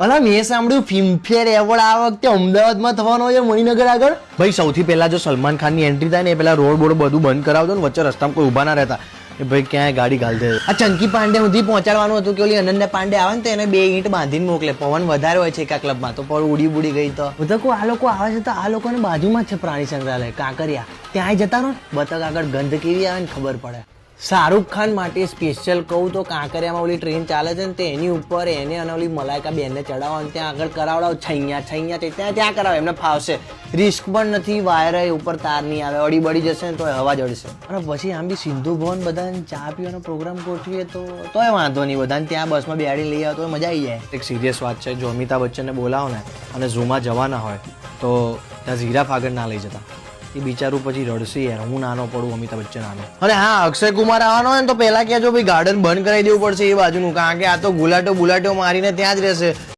અલા મેં સાંભળ્યું ફિલ્મફેર એવોર્ડ આ વખતે અમદાવાદમાં થવાનો છે મણિનગર આગળ. ભાઈ સૌથી પહેલા જો સલમાન ખાનની એન્ટ્રી થાય ને એ પેલા રોડ બોર્ડ બધું બંધ કરાવતો ને વચ્ચે રસ્તામાં કોઈ ઊભા ના રહેતા એ ભાઈ ક્યાંય ગાડી ઘાલતે. આ ચંકી પાંડે સુધી પહોંચાડવાનું હતું કે ઓલી અનન્યા પાંડે આવે ને તો એને 2 ઈંટ બાંધીને મોકલે. પવન વધારે હોય છે એકા ક્લબમાં તો પણ ઉડી બુડી ગઈ તો બધા આ લોકો આવે છે તો આ લોકોને બાજુમાં જ છે પ્રાણી સંગ્રહાલય કાંકરિયા. ત્યાં જતા રહો બતક આગળ ગંધ કેવી આવે ને ખબર પડે. શાહરૂખ ખાન માટે સ્પેશિયલ કહું તો કાંકરિયામાં ઓલી ટ્રેન ચાલે છે ને તે એની ઉપર એને અને ઓલી મલાઈકા બેનને ચડાવવાનું ત્યાં આગળ કરાવડાવ છૈયા છે ત્યાં કરાવે એમને ફાવશે. રિસ્ક પણ નથી વાયર ઉપર તાર નહીં આવે અડી બળી જશે ને તો હવા જડશે. અને પછી આમ બી સિંધુ ભવન બધાને ચા પીવાનો પ્રોગ્રામ ગોઠવીએ તોય વાંધો નહીં બધાને ત્યાં બસમાં બેહાડી લઈ આવે તો મજા આવી જાય. એક સિરિયસ વાત છે જો અમિતાભ બચ્ચનને બોલાવો ને અને ઝૂમાં જવાના હોય તો ત્યાં ઝીરાફ આગળ ના લઈ જતા. એ બિચારું પછી રડશે યાર હું નાનો પડું અમિતાભ બચ્ચન આનો. અને હા અક્ષય કુમાર આવવાનો હોય ને તો પહેલા કહેજો ભાઈ ગાર્ડન બંધ કરાવી દેવું પડશે એ બાજુનું કારણ કે આ તો ગુલાટો મારીને ત્યાં જ રહેશે.